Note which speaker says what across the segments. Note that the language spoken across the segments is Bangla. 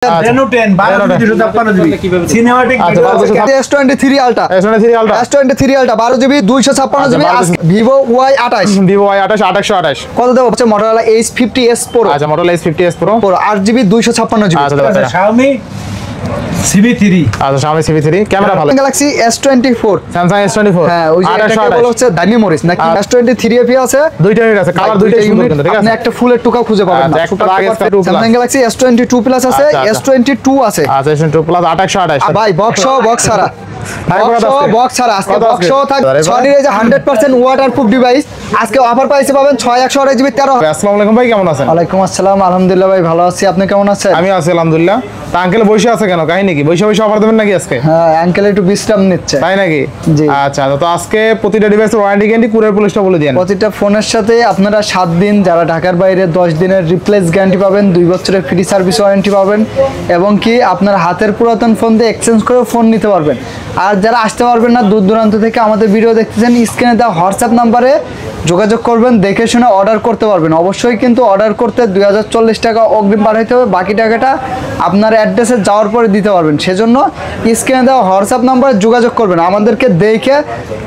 Speaker 1: Reno 10 12 cinematic
Speaker 2: S23 Ultra S23 Ultra 12GB 256GB Vivo Y28
Speaker 3: Vivo Y28 828
Speaker 2: কত দেব হচ্ছে Motorola H50s Pro
Speaker 3: আচ্ছা Motorola H50s Pro
Speaker 2: 8GB 256GB
Speaker 3: আচ্ছা
Speaker 1: Xiaomi CB3
Speaker 3: আচ্ছা Xiaomi CB3 ক্যামেরা ভালো
Speaker 2: Galaxy S24
Speaker 3: Samsung S24
Speaker 2: হ্যাঁ ওই যে এটাকে বলা হচ্ছে Dynamorph নাকি S23 FE আছে
Speaker 3: দুইটা ইউনিট আছে কালার দুইটা সুন্দর কিন্তু ঠিক আছে
Speaker 2: আপনি একটা ফুলের টুকা খুঁজে পাবেন না Samsung Galaxy S22 Plus আছে S22 আছে
Speaker 3: আচ্ছা S22 Plus 828
Speaker 2: ভাই বক্স ছাড়া বক্স ছাড়া আজকে বক্স থাকবে সনির এই যে 100% ওয়াটারপ্রুফ ডিভাইস আজকে অফার প্রাইসে পাবেন 6128GB 13
Speaker 3: আসসালামু আলাইকুম ভাই কেমন আছেন
Speaker 2: ওয়ালাইকুম আসসালাম আলহামদুলিল্লাহ ভাই ভালো আছি আপনি কেমন আছেন
Speaker 3: আমি আছি আলহামদুলিল্লাহ তা আঙ্কেল বসে আছে কেন কাহিনী কি বসে অফার দেবেন নাকি আজকে
Speaker 2: হ্যাঁ আঙ্কেল একটু বিশ্রাম নিচ্ছে
Speaker 3: তাই নাকি
Speaker 2: জি
Speaker 3: আচ্ছা তো আজকে প্রতিটা ডিভাইসের ওয়ারেন্টি গ্যারান্টি কুরিয়ার পুলিশটা বলে দেন
Speaker 2: প্রতিটা ফোনের সাথে আপনারা 7 দিন যারা ঢাকার বাইরে 10 দিনের রিপ্লেস গ্যারান্টি পাবেন 2 বছরের ফ্রি সার্ভিস ওয়ারেন্টি পাবেন এবং কি আপনার হাতের পুরাতন ফোন দিয়ে এক্সচেঞ্জ করে ফোন নিতে পারবেন আর যারা আসতে পারবেন না দূর দূরান্ত থেকে আমাদের ভিডিও দেখতেছেন স্ক্রিনে দেওয়া হোয়াটসঅ্যাপ নম্বরে যোগাযোগ করবেন দেখে শুনে অর্ডার করতে পারবেন অবশ্যই কিন্তু অর্ডার করতে 2040 টাকা অগ্রিম পাঠাইতে হবে বাকি টাকাটা আপনার অ্যাড্রেসে যাওয়ার পরে দিতে পারবেন সেজন্য স্ক্রিনে দেওয়া হোয়াটসঅ্যাপ নম্বরে যোগাযোগ করবেন আমাদেরকে দেখে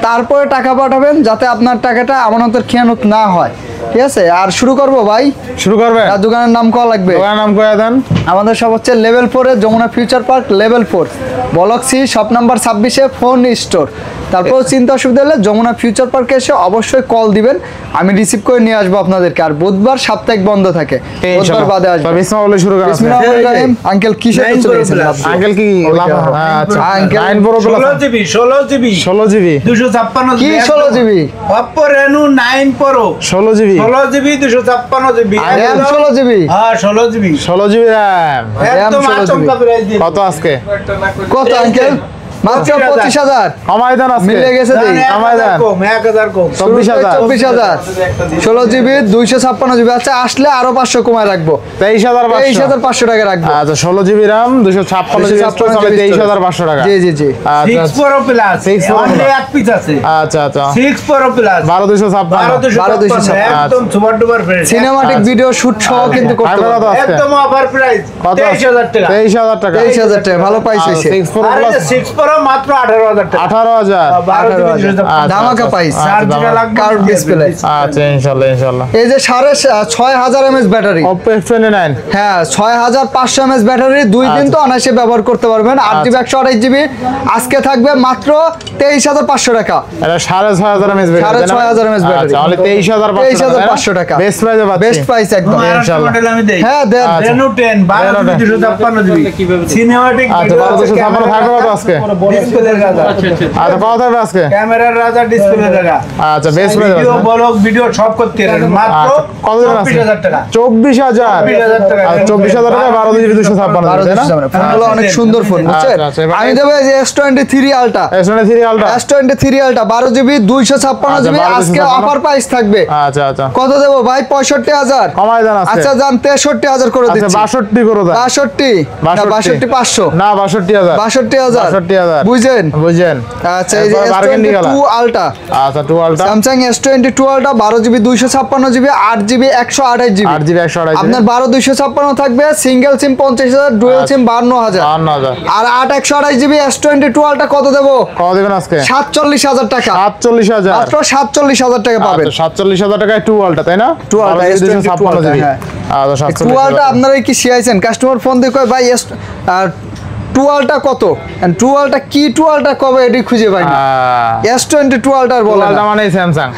Speaker 2: তারপরে টাকা পাঠাবেন যাতে আপনার টাকাটা আমানতের খেয়ানত না হয় ঠিক আছে আর শুরু করব ভাই
Speaker 3: শুরু করবেন
Speaker 2: আর দোকানের নাম কল লাগবে
Speaker 3: দোকানের নাম কয়া দেন
Speaker 2: আমাদের সব হচ্ছে লেভেল 4 এ Jamuna future park level 4 block C shop number 26 এ ফোন স্টোর তারপর চিন্তা অসুবিধা হলে যমুনা ফিউচার পার্কে এসে অবশ্যই কল দিবেন আমি রিসিভ করে নিয়ে আসবো আপনাদেরকে আর বুধবার সাপ্তাহিক বন্ধ থাকে বুধবার বাদে আসবে
Speaker 3: বিসমিল্লাহ বলে শুরু করা
Speaker 2: বিসমিল্লাহির আঙ্কেল কি সাথে চলেছেন
Speaker 3: আঙ্কেল কি আচ্ছা
Speaker 2: uncle
Speaker 3: 9 Pro Plus
Speaker 1: 16GB
Speaker 3: 16GB
Speaker 1: 256
Speaker 2: কি 16GB
Speaker 1: Oppo Reno 9 Pro
Speaker 3: 16GB
Speaker 1: 16GB 256GB
Speaker 2: RAM 16GB
Speaker 1: হ্যাঁ 16GB
Speaker 3: 16GB RAM
Speaker 1: একদম আচমকা প্রাইস দিয়ে
Speaker 2: কত আজকে কত আঙ্কেল মাত্র 25000
Speaker 3: কমাই দেন আজকে
Speaker 2: মিলে গেছে দেই
Speaker 1: কমাই দেন কম 1000 কম
Speaker 2: 24000 16GB 256GB আচ্ছা আসলে আরো 500 কমায় রাখবো 23500 টাকা রাখবো
Speaker 3: আচ্ছা 16GB RAM 256GB স্টোর চলে 23500 টাকা
Speaker 2: জি জি জি
Speaker 1: 6 Pro Plus
Speaker 3: 6 Pro
Speaker 1: অনলি এক পিস আছে
Speaker 3: আচ্ছা আচ্ছা
Speaker 1: 6 Pro Plus
Speaker 3: 12256
Speaker 1: একদম super duper fresh
Speaker 2: cinematic video shoot সহ কিন্তু করতে পারবো
Speaker 1: একদম অফার প্রাইস 23000 টাকা
Speaker 3: 23000 টাকা
Speaker 2: 23000 টাকা ভালো পাইছে
Speaker 3: 6 Pro Plus
Speaker 1: 6 Pro মাত্র 18000 টাকা
Speaker 3: 18000
Speaker 2: ধামাকা পাইছে কার্ভ ডিসপ্লে
Speaker 3: আচ্ছা ইনশাআল্লাহ
Speaker 2: এই যে 6500 mAh ব্যাটারি
Speaker 3: Oppo F29
Speaker 2: হ্যাঁ 6500 mAh ব্যাটারি দুই দিন তো অনায়াসে ব্যবহার করতে পারবেন 8GB 128GB আজকে থাকবে মাত্র 23500 টাকা
Speaker 3: এটা 6500 mAh ব্যাটারি
Speaker 2: 6500 mAh ব্যাটারি
Speaker 3: আচ্ছা তাহলে 23500
Speaker 2: টাকা
Speaker 3: বেস্ট প্রাইসে পাচ্ছি
Speaker 2: বেস্ট প্রাইস একদম
Speaker 3: ইনশাআল্লাহ
Speaker 1: মডেল আমি দেই
Speaker 2: হ্যাঁ দেন
Speaker 1: Reno 10 12GB সিনেমাটিক
Speaker 3: আচ্ছা 1256 থাকবে কত আজকে
Speaker 1: ডিসপ্লের রাজা
Speaker 3: আচ্ছা কত থাকবে আজকে
Speaker 1: ক্যামেরার রাজা ডিসপ্লের রাজা
Speaker 3: আচ্ছা best price
Speaker 1: video blog video সব করতে পারেন মাত্র
Speaker 3: কত দিন আছে
Speaker 1: 24000 টাকা
Speaker 3: 24000
Speaker 1: টাকা
Speaker 3: 24000 টাকা 12GB 256 তাই না
Speaker 2: ফোনগুলো অনেক সুন্দর ফোন বুঝছেন
Speaker 3: আচ্ছা,
Speaker 2: আমি দেব এই যে S23 Ultra
Speaker 3: S23 Ultra
Speaker 2: S23 Ultra 12GB 256GB আজকে অফার প্রাইস থাকবে
Speaker 3: আচ্ছা আচ্ছা
Speaker 2: কত দেব ভাই 65000
Speaker 3: কমাই দেন আজকে
Speaker 2: আচ্ছা জান 63000 করে দিচ্ছি
Speaker 3: আচ্ছা 62 করে দেন
Speaker 2: 62 না 62500
Speaker 3: না 62000
Speaker 2: 62000 বুঝেন আচ্ছা এই যে S22 Ultra
Speaker 3: আচ্ছা 2 Ultra
Speaker 2: Samsung S22 Ultra 12GB 256GB 8GB 128GB
Speaker 3: 8GB 128GB
Speaker 2: আপনার 12256 থাকবে সিঙ্গেল সিম 50000 ডুয়াল সিম 52000 আর 8128GB S22 Ultra কত দেব
Speaker 3: কত দিবেন আজকে
Speaker 2: 47000 টাকা
Speaker 3: 47000
Speaker 2: মাত্র 47000 টাকা পাবেন
Speaker 3: 47000 টাকায় 2 Ultra তাই না
Speaker 2: 2 Ultra
Speaker 3: S22
Speaker 2: হ্যাঁ
Speaker 3: আচ্ছা
Speaker 2: 2 Ultra আপনারা কি শিয়াইছেন কাস্টমার ফোন দিয়ে কয় ভাই আর 2 Ultra কত এন্ড 2 Ultra কি 2 Ultra কবে এডি খুঁজে পাই না S22 Ultra বলে
Speaker 3: Ultra মানে Samsung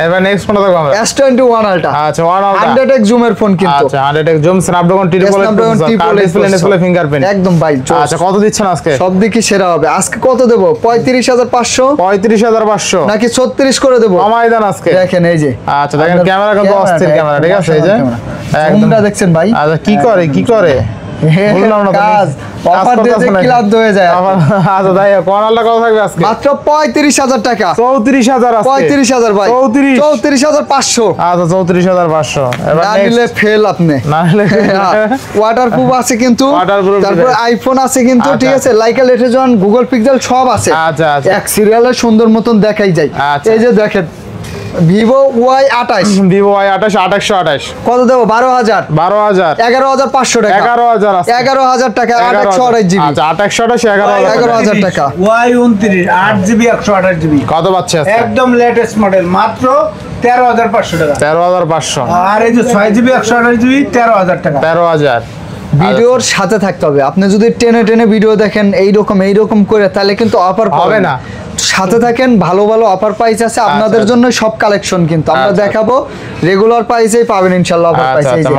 Speaker 3: এবার নেক্সট কোনটা দেখব আমরা
Speaker 2: S21 Ultra
Speaker 3: আচ্ছা 1 Ultra
Speaker 2: 100x জুমের ফোন কিন্তু
Speaker 3: আচ্ছা 100x zoom Snapdragon display fingerprint
Speaker 2: একদম ভাই
Speaker 3: আচ্ছা কত দিচ্ছেন আজকে
Speaker 2: সব দিকে সেরা হবে আজকে কত দেব 35500
Speaker 3: 35500
Speaker 2: নাকি 36 করে দেব
Speaker 3: কমাই দেন আজকে
Speaker 2: দেখেন এই যে
Speaker 3: আচ্ছা দেখেন ক্যামেরা কত অস্থির ক্যামেরা ঠিক আছে এই যে
Speaker 2: একদমটা দেখছেন ভাই
Speaker 3: আচ্ছা কি করে বললাম না
Speaker 2: কাজ অফার দিয়ে ক্লাব হয়ে যায়
Speaker 3: আচ্ছা তাই কোনালটা কত থাকবে আজকে
Speaker 2: মাত্র 35000 টাকা
Speaker 3: 34000 আজকে
Speaker 2: 35000 ভাই 34500
Speaker 3: আচ্ছা 34500 এবার
Speaker 2: না নিলে ফেল আপনি
Speaker 3: না নিলে
Speaker 2: ওয়াটারপ্রুফ আছে কিন্তু তারপর আইফোন আছে কিন্তু ঠিক আছে লাইকা লেটেজন গুগল পিক্সেল সব আছে
Speaker 3: আচ্ছা আচ্ছা
Speaker 2: এক সিরিয়ালের সুন্দর মতন দেখাই যায় এই যে দেখেন ভিভো Y28
Speaker 3: ভিভো Y28 8128
Speaker 2: কত দেবো? 12,000
Speaker 3: 12,000
Speaker 2: 11,500 টাকা
Speaker 3: 11,000 আছে
Speaker 2: 11,000 টাকা 828 জিবি
Speaker 3: আচ্ছা 8128 11,000
Speaker 2: 11,000 টাকা।
Speaker 1: Y29 8GB 128GB
Speaker 3: কত পাচ্ছে আজকে
Speaker 1: একদম লেটেস্ট মডেল মাত্র 13,500 টাকা।
Speaker 3: 13,500
Speaker 1: আর এই যে 6GB 128GB 13,000 টাকা।
Speaker 3: 13,000
Speaker 2: ভিডিওর সাথে থাকতে হবে। আপনি যদি টেনে টেনে ভিডিও দেখেন এইরকম করে, তাহলে কিন্তু অফার
Speaker 3: হবে না।
Speaker 2: সাথে থাকেন, ভালো ভালো অফার প্রাইস আছে আপনাদের জন্য, সব কালেকশন কিন্তু আমরা
Speaker 3: আচ্ছা।
Speaker 2: দেখাবো। রেগুলার প্রাইসেই পাবেন ইনশাআল্লাহ অফার
Speaker 3: আচ্ছা,
Speaker 2: প্রাইসে।
Speaker 3: আচ্ছা,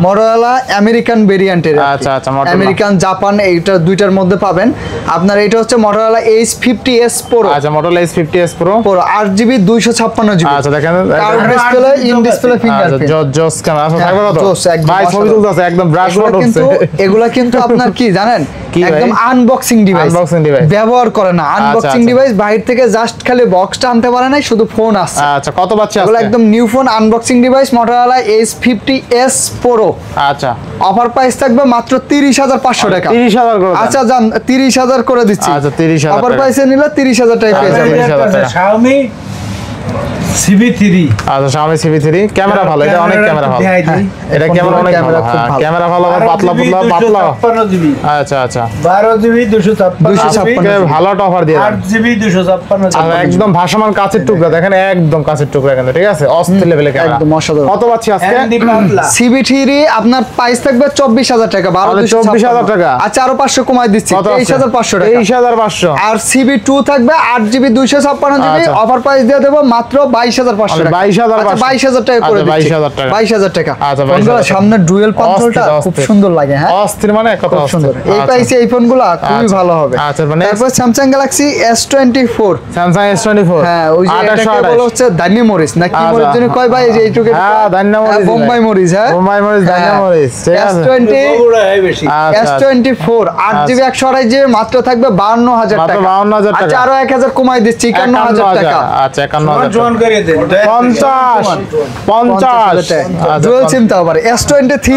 Speaker 3: Motorola
Speaker 2: আমেরিকান ভেরিয়েন্টের,
Speaker 3: আচ্ছা, আচ্ছা, Motorola।
Speaker 2: আমেরিকান জাপান এইটা দুইটার মধ্যে পাবেন। আপনার এটা হচ্ছে Motorola H50s Pro,
Speaker 3: আচ্ছা Motorola S50s Pro
Speaker 2: 8GB 256GB।
Speaker 3: আচ্ছা দেখেন
Speaker 2: curve display, in display fingerprint.
Speaker 3: জস ক্যামেরা আছে থাকবে কত
Speaker 2: জোস, একদম
Speaker 3: ভাই ছবি
Speaker 2: মাশাআল্লাহ।
Speaker 3: তুলতেছে একদম ব্রাশ ফটো হচ্ছে
Speaker 2: এগুলা কিন্তু আপনার কি জানেন,
Speaker 3: কি ভাই?
Speaker 2: একদম আনবক্সিং ডিভাইস,
Speaker 3: Unboxing device।
Speaker 2: ব্যবহার করে না, আনবক্সিং
Speaker 3: আচ্ছা।
Speaker 2: ডিভাইস। বাইরে থেকে জাস্ট খালি বক্সটা আনতে পারে না, শুধু ফোন আসছে।
Speaker 3: আচ্ছা কত পাচ্ছে
Speaker 2: এগুলো
Speaker 3: আজকে
Speaker 2: একদম new phone unboxing device Motorola H50s Pro।
Speaker 3: আচ্ছা
Speaker 2: অফার প্রাইস থাকবে মাত্র 30,500 টাকা।
Speaker 3: 30,000 করে
Speaker 2: আচ্ছা যান 30,000 করে দিচ্ছি।
Speaker 3: আচ্ছা, 30,000
Speaker 2: অফার
Speaker 3: টাকা।
Speaker 2: প্রাইসে নিলে 30,000 টাকা পেয়ে
Speaker 3: আচ্ছা,
Speaker 2: যাবেন।
Speaker 3: 30,000 টাকা।
Speaker 1: Xiaomi CB3
Speaker 3: আচ্ছা Xiaomi CB3 ক্যামেরা ভালো, এটা অনেক ক্যামেরা ভালো।
Speaker 1: দেখাই দিই।
Speaker 3: এটা ক্যামেরা অনেক
Speaker 2: ক্যামেরা
Speaker 3: ভালো,
Speaker 2: খুব
Speaker 3: হ্যাঁ
Speaker 2: ভালো।
Speaker 3: ক্যামেরা ভালো, আবার পাতলা
Speaker 1: 12GB
Speaker 3: পাতলা
Speaker 1: 256GB
Speaker 3: আচ্ছা আচ্ছা
Speaker 1: 12GB 256GB
Speaker 3: আজকে ভালো একটা অফার দিয়ে দেন।
Speaker 1: 8GB 256GB
Speaker 3: আচ্ছা, একদম ভাসমান কাঁচের টুকরা দেখেন, একদম কাঁচের টুকরা কিন্তু ঠিক আছে, অস্থির লেভেলের ক্যামেরা।
Speaker 2: একদম অসাধারণ।
Speaker 3: কত পাচ্ছি আজকে
Speaker 1: Handy পাতলা।
Speaker 2: CB3 আপনার প্রাইস থাকবে 24,000 টাকা,
Speaker 3: 24,000 টাকা।
Speaker 2: আচ্ছা আরো 500 কমাই দিচ্ছি,
Speaker 3: কত আছে?
Speaker 2: 23,500 টাকা।
Speaker 3: 23,500
Speaker 2: আর CB2 থাকবে 8GB 256GB,
Speaker 3: আচ্ছা।
Speaker 2: অফার প্রাইস দিয়ে দেবো মাত্র 22,500 টাকা।
Speaker 3: 22,500
Speaker 2: আচ্ছা, 22,000 টাকা করে
Speaker 3: আচ্ছা,
Speaker 2: দিচ্ছি।
Speaker 3: 22,000 টাকা।
Speaker 2: 22,000 টাকা।
Speaker 3: আচ্ছা,
Speaker 2: ফোনগুলো
Speaker 3: 22,000
Speaker 2: সামনে ডুয়েল পাঞ্চলটা
Speaker 3: অস্থির,
Speaker 2: খুব
Speaker 3: অস্থির।
Speaker 2: সুন্দর লাগে, হ্যাঁ
Speaker 3: অস্থির মানে এক কথা
Speaker 2: খুব সুন্দর।
Speaker 3: অস্থির।
Speaker 2: এই
Speaker 3: আচ্ছা।
Speaker 2: প্রাইসে এই ফোনগুলো খুবই
Speaker 3: আচ্ছা।
Speaker 2: ভালো হবে।
Speaker 3: আচ্ছা, মানে
Speaker 2: তারপর Samsung Galaxy S24।
Speaker 3: Samsung S24
Speaker 2: হ্যাঁ ওই যে এটাকে
Speaker 3: 2828
Speaker 2: বলা হচ্ছে দান্নি মরিচ নাকি
Speaker 3: আচ্ছা।
Speaker 2: মরিচ জন্য কয় ভাই, এই যে এইটুকু
Speaker 3: হ্যাঁ দান্না মরিচ,
Speaker 2: বোম্বাই মরিচ, হ্যাঁ
Speaker 3: বোম্বাই মরিচ, দান্না
Speaker 2: হ্যাঁ।
Speaker 3: মরিচ ঠিক আছে।
Speaker 2: S20
Speaker 1: বগুড়া হয় বেশি
Speaker 3: আচ্ছা,
Speaker 2: S24 8GB 128GB মাত্র থাকবে 52,000
Speaker 3: মাত্র
Speaker 2: টাকা।
Speaker 3: 52,000 টাকা।
Speaker 2: আচ্ছা আরো 1,000 কমাই দিচ্ছি 51,000 টাকা।
Speaker 3: আচ্ছা 51,000
Speaker 1: জোন
Speaker 3: টাকা।
Speaker 1: করে দেন
Speaker 3: 50
Speaker 2: ডুয়াল সিম তো আবার S23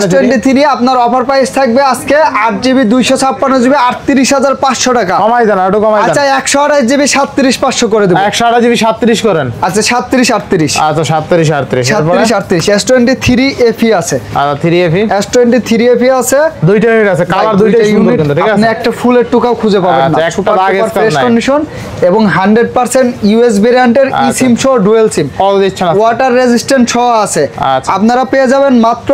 Speaker 2: S23 আপনার অফার প্রাইস থাকবে আজকে 8GB 256GB 38,500 টাকা।
Speaker 3: কমাই দেন একটু কমাই
Speaker 2: আচ্ছা
Speaker 3: দেন।
Speaker 2: 128GB 37,500 করে দেব।
Speaker 3: 128GB 37 করেন।
Speaker 2: আচ্ছা 37 38
Speaker 3: আচ্ছা 37 38 এরপরে
Speaker 2: 37 38 S23 FE আছে,
Speaker 3: আচ্ছা 3FE
Speaker 2: S23 FE আছে।
Speaker 3: দুইটা ইউনিট আছে, কালার দুইটাই সুন্দর কিন্তু ঠিক
Speaker 2: আপনি
Speaker 3: আছে।
Speaker 2: একটা ফুলের টুকাও খুঁজে পাবেন না,
Speaker 3: আচ্ছা, একটা দাগ স্কার নাই।
Speaker 2: কন্ডিশন এবং 100% ইউএস ভেরিয়েন্টের ই
Speaker 3: আচ্ছা।
Speaker 2: সিম সহ ডুয়াল সিম,
Speaker 3: কত দিচ্ছেন আজকে?
Speaker 2: ওয়াটার রেজিস্ট্যান্ট সহ আছে।
Speaker 3: আচ্ছা।
Speaker 2: আপনারা পেয়ে যাবেন মাত্র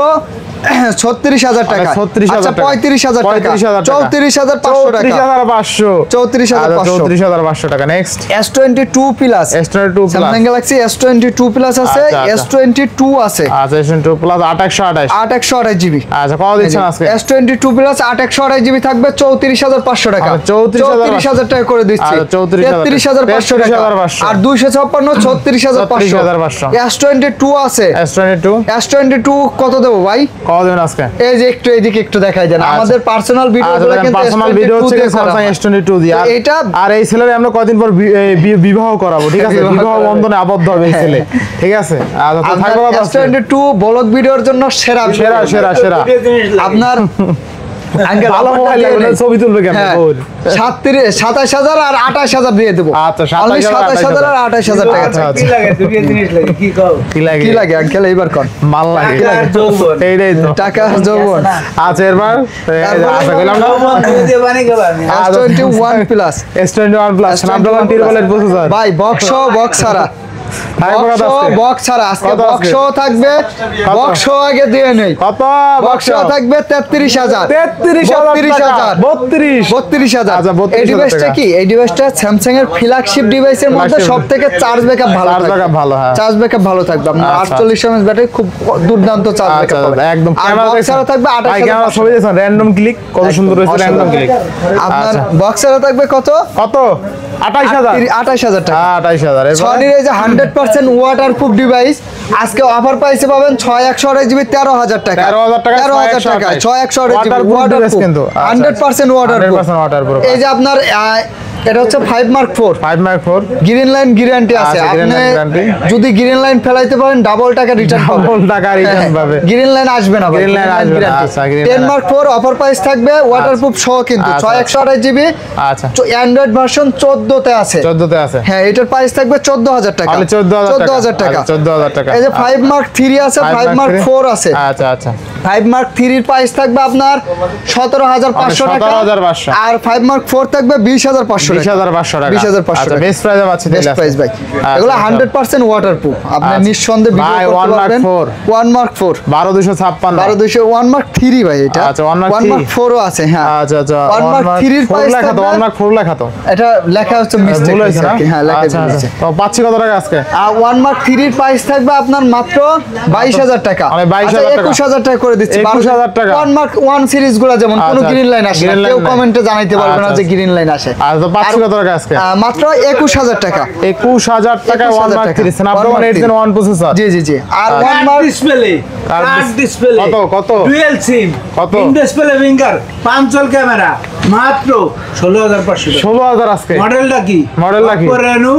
Speaker 2: 36,000 টাকা।
Speaker 3: 36,000
Speaker 2: আচ্ছা
Speaker 3: টাকা।
Speaker 2: 35,000 টাকা,
Speaker 3: 35,000 টাকা।
Speaker 2: 34,500 টাকা,
Speaker 3: 34,500
Speaker 2: 34,500
Speaker 3: 34,500 টাকা। Next
Speaker 2: S22 plus
Speaker 3: S22 plus
Speaker 2: Samsung Galaxy S22 plus আছে,
Speaker 3: আচ্ছা, আচ্ছা।
Speaker 2: S22 আছে
Speaker 3: আচ্ছা S22 প্লাস 2828
Speaker 2: 828GB।
Speaker 3: আচ্ছা কত দিচ্ছেন আজকে?
Speaker 2: S22 প্লাস 828GB থাকবে 34,500 টাকা।
Speaker 3: আচ্ছা, 34,500
Speaker 2: টাকা করে দিচ্ছি।
Speaker 3: আচ্ছা, 34,500
Speaker 2: 33,500 টাকা।
Speaker 3: 33,500
Speaker 2: আর 256 36,500।
Speaker 3: 36,500
Speaker 2: S22 আছে।
Speaker 3: S22
Speaker 2: S22 কত দেবো ভাই?
Speaker 3: কত দেবেন আজকে?
Speaker 2: এই যে একটু এইদিকে একটু দেখাই দেন,
Speaker 3: আচ্ছা।
Speaker 2: আমাদের পার্সোনাল ভিডিওগুলো কিন্তু
Speaker 3: পার্সোনাল ভিডিও হচ্ছে
Speaker 2: দিয়ে করা
Speaker 3: Samsung
Speaker 2: হয়।
Speaker 3: S22 দিয়ে। আর
Speaker 2: এটা
Speaker 3: আর এই ছেলের আমরা কয়দিন পর বিবাহ করাবো ঠিক আছে,
Speaker 2: বিবাহ
Speaker 3: বিবাহ
Speaker 2: করাবো।
Speaker 3: বন্ধনে আবদ্ধ হবে এই ছেলে ঠিক আছে। আচ্ছা তো থাকবে কত আজকে?
Speaker 2: S22 ব্লগ ভিডিওর জন্য সেরা
Speaker 3: সেরা সেরা সেরা
Speaker 2: আপনার আঙ্কেল
Speaker 3: ভালো মোবাইল লাগবে, ছবি তুলবে কেমন?
Speaker 2: হ্যাঁ, 27,000 আর 28,000 দিয়ে দেবো।
Speaker 3: আচ্ছা,
Speaker 2: Only
Speaker 3: 27,000
Speaker 2: 27,000 আর 28,000 টাকা।
Speaker 3: আচ্ছা,
Speaker 1: কি লাগে দুটো জিনিস লাগে কি কও
Speaker 3: কি লাগে?
Speaker 2: কি লাগে আঙ্কেল এইবার কোন?
Speaker 3: মাল লাগে
Speaker 1: টাকা আর যৌবন।
Speaker 3: এইটাই তো।
Speaker 2: টাকা আর যৌবন।
Speaker 3: আচ্ছা এরপর আশা করলাম না
Speaker 1: যৌবন দিয়ে বানি গেলাম
Speaker 2: S21 plus
Speaker 3: S21 plus Snapdragon 888 processor.
Speaker 2: ভাই বক্স ছাড়া
Speaker 3: থাকবে কত আজকে?
Speaker 2: বক্স ছাড়া আজকে
Speaker 3: কত আজকে?
Speaker 2: বক্স থাকবে, বক্স আগে দিয়ে নেই।
Speaker 3: কত
Speaker 2: বক্স থাকবে 33,000
Speaker 3: 33,000 32
Speaker 2: 32,000।
Speaker 3: আচ্ছা, 32,000
Speaker 2: এই ডিভাইসটা
Speaker 3: টাকা।
Speaker 2: কি? এই ডিভাইসটা স্যামসাং এর ফ্ল্যাগশিপ ডিভাইসের মধ্যে
Speaker 3: Flagship।
Speaker 2: সবথেকে চার্জ ব্যাকআপ ভালো
Speaker 3: Charge
Speaker 2: থাকবে।
Speaker 3: backup ভালো, হ্যাঁ।
Speaker 2: চার্জ ব্যাকআপ ভালো থাকবে আপনার
Speaker 3: আচ্ছা,
Speaker 2: 48 mAh ব্যাটারি, খুব দুর্দান্ত চার্জ
Speaker 3: আচ্ছা
Speaker 2: ব্যাকআপ হবে
Speaker 3: একদম
Speaker 2: আর
Speaker 3: ক্যামেরা
Speaker 2: বক্স ছাড়া থাকবে
Speaker 3: ভাই ক্যামেরা
Speaker 2: 28,500।
Speaker 3: ছবি দিয়েছেন র‍্যান্ডম ক্লিক কত সুন্দর হয়েছে র‍্যান্ডম ক্লিক।
Speaker 2: আপনার
Speaker 3: আচ্ছা।
Speaker 2: বক্স ছাড়া থাকবে কত?
Speaker 3: কত 28,000
Speaker 2: 28,000 টাকা।
Speaker 3: হ্যাঁ 28,000 এরপর
Speaker 2: সনির এই যে 100% ওয়াটারপ্রুফ ডিভাইস আজকে অফার প্রাইসে পাবেন 6128GB 13,000 টাকা।
Speaker 3: 13,000 টাকা
Speaker 2: 13,000 টাকা 6128GB
Speaker 3: Waterproof device
Speaker 2: ওয়াটারপ্রুফ
Speaker 3: কিন্তু। আচ্ছা,
Speaker 2: 100% ওয়াটারপ্রুফ।
Speaker 3: 100% waterproof।
Speaker 2: এই যে আপনার এটা হচ্ছে 5 Mark 4
Speaker 3: 5 Mark 4
Speaker 2: green line guarantee আছে।
Speaker 3: আচ্ছা, green
Speaker 2: আপনি
Speaker 3: line guarantee।
Speaker 2: যদি গ্রিন লাইন ফেলাইতে পারেন ডাবল টাকা রিটার্ন পাবেন।
Speaker 3: ডাবল টাকা রিটার্ন পাবে।
Speaker 2: গ্রিন লাইন আসবে না ভাই,
Speaker 3: Green line আসবে না, আচ্ছা, green
Speaker 2: 10
Speaker 3: line।
Speaker 2: Mark 4 offer price থাকবে ওয়াটারপ্রুফ সহ কিন্তু
Speaker 3: আচ্ছা,
Speaker 2: 6128GB।
Speaker 3: আচ্ছা
Speaker 2: অ্যান্ড্রয়েড ভার্সন 14 14 তে আছে।
Speaker 3: 14 তে আছে।
Speaker 2: হ্যাঁ, এটার প্রাইস থাকবে 14000 টাকা।
Speaker 3: তাহলে 14000 টাকা।
Speaker 2: 14000 টাকা।
Speaker 3: 14000 টাকা।
Speaker 2: এই যে 5 মার্ক 3 আছে, 5 মার্ক 4 আছে।
Speaker 3: আচ্ছা আচ্ছা।
Speaker 2: 5 মার্ক 3 এর প্রাইস থাকবে আপনার 17500 টাকা।
Speaker 3: 17500।
Speaker 2: আর 5 মার্ক 4 থাকবে 20500 টাকা।
Speaker 3: 20500 টাকা।
Speaker 2: 20500
Speaker 3: আচ্ছা,
Speaker 2: টাকা।
Speaker 3: বেস্ট প্রাইসে পাচ্ছেন।
Speaker 2: বেস্ট প্রাইস ভাই। এগুলো 100% ওয়াটারপ্রুফ। আপনি
Speaker 3: আচ্ছা।
Speaker 2: নিঃসন্দেহে ভিডিও
Speaker 3: ভাই,
Speaker 2: করতে
Speaker 3: 1 মার্ক
Speaker 2: পারবেন।
Speaker 3: 4
Speaker 2: 1 মার্ক 4
Speaker 3: 12256।
Speaker 2: 12200 1 মার্ক 3 ভাই এটা।
Speaker 3: আচ্ছা, 1 মার্ক
Speaker 2: 1 মার্ক 4 ও আছে। হ্যাঁ,
Speaker 3: আচ্ছা আচ্ছা।
Speaker 2: 1 মার্ক 3 এর
Speaker 3: 4
Speaker 2: প্রাইস
Speaker 3: লেখা তো, 1 মার্ক 4 লেখা তো।
Speaker 2: এটা লেখা হচ্ছে মিস্টেক
Speaker 3: ভুল হয়েছে
Speaker 2: হয়েছে
Speaker 3: না?
Speaker 2: আর কি। হ্যাঁ, লেখা
Speaker 3: আচ্ছা
Speaker 2: হয়েছে।
Speaker 3: আচ্ছা। তো পাচ্ছি কত টাকা আজকে?
Speaker 2: আর 1 মার্ক 3 এর প্রাইস থাকবে আপনার মাত্র 22000 টাকা।
Speaker 3: মানে 22000 টাকা।
Speaker 2: 21000 টাকা করে দিচ্ছি।
Speaker 3: 21000 টাকা।
Speaker 2: 1 মার্ক 1 সিরিজ গুলো যেমন কোনো
Speaker 3: আচ্ছা,
Speaker 2: গ্রিন লাইন আসে না,
Speaker 3: green line
Speaker 2: কেউ
Speaker 3: নাই।
Speaker 2: কমেন্টে জানাইতে পারবে না
Speaker 3: আচ্ছা,
Speaker 2: যে গ্রিন লাইন আসে।
Speaker 3: আর তো পাচ্ছি কত টাকা আজকে?
Speaker 2: মাত্র 21000 টাকা।
Speaker 3: 21000 টাকা 1 মার্ক 3 স্ন্যাপড্রাগন 8 Gen 1 প্রসেসর।
Speaker 2: জি জি জি। আর 1
Speaker 1: card
Speaker 2: mark
Speaker 1: display,
Speaker 3: card
Speaker 1: card display,
Speaker 3: কত?
Speaker 1: ডুয়াল সিম,
Speaker 3: কত?
Speaker 1: ইন ডিসপ্লে ফিঙ্গার, পাঞ্চল ক্যামেরা, মাত্র 16500 টাকা।
Speaker 3: 16000 আজকে।
Speaker 1: মডেলটা কি?
Speaker 3: মডেলটা কি?
Speaker 1: Oppo Reno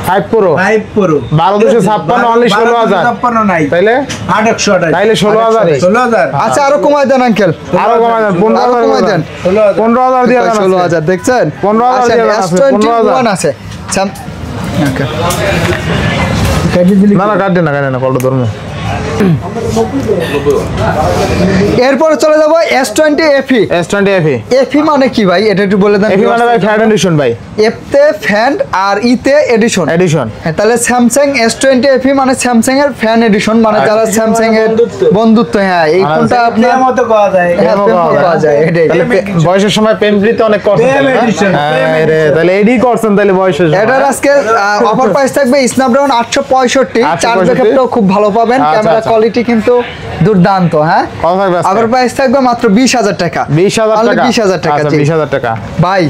Speaker 3: 5 Pro
Speaker 1: 5 Pro
Speaker 3: 12256 only 16000।
Speaker 1: 12256 নাই,
Speaker 3: তাইলে
Speaker 1: 828।
Speaker 3: তাইলে 16000
Speaker 1: 16000।
Speaker 2: আচ্ছা, আরো কমাই দেন আঙ্কেল।
Speaker 3: আরো কমায় দেন, 15000
Speaker 2: আরো কমায় দেন।
Speaker 3: 15000 দিয়ে দেন।
Speaker 2: 16000 দেখছেন?
Speaker 3: 15000
Speaker 2: আচ্ছা,
Speaker 3: দিয়ে দেন।
Speaker 2: S21 আছে। ওকে।
Speaker 3: না না, কাটে না কলটা ধরুন।
Speaker 2: এরপরে চলে যাব S20 FE।
Speaker 3: S20 FE।
Speaker 2: FE মানে কি ভাই? এটা একটু বলে দেন।
Speaker 3: FE মানে ভাই ফ্যান এডিশন ভাই।
Speaker 2: F তে ফ্যান আর ই তে এডিশন।
Speaker 3: এডিশন।
Speaker 2: হ্যাঁ, তাহলে স্যামসাং S20 FE মানে স্যামসাং এর ফ্যান এডিশন, মানে যারা স্যামসাং এর বন্ধুত্ব। হ্যাঁ, এই ফোনটা আপনার
Speaker 1: আপনার মতো পাওয়া যায়।
Speaker 2: হ্যাঁ, পাওয়া যায় এটাই।
Speaker 3: তাহলে বয়সের সময় প্রেমপ্রীতি অনেক করছেন।
Speaker 1: প্রেম edition, প্রেম
Speaker 3: রে, তাহলে এডি করছেন তাহলে বয়সের সময়।
Speaker 2: এটার আজকে অফার প্রাইস থাকবে স্ন্যাপড্রাগন 865।
Speaker 3: 865
Speaker 2: চার্জ ব্যাকআপটাও খুব ভালো পাবেন।
Speaker 3: আচ্ছা,
Speaker 2: ক্যামেরা
Speaker 3: আচ্ছা।
Speaker 2: কোয়ালিটি কিন্তু দুর্দান্ত। হ্যাঁ,
Speaker 3: কত থাকবে আজকে?
Speaker 2: অফার প্রাইস থাকবে মাত্র 20000 টাকা।
Speaker 3: 20000
Speaker 2: Only
Speaker 3: টাকা।
Speaker 2: 20000 টাকা।
Speaker 3: আচ্ছা,
Speaker 2: জি।
Speaker 3: 20000 টাকা।
Speaker 2: ভাই,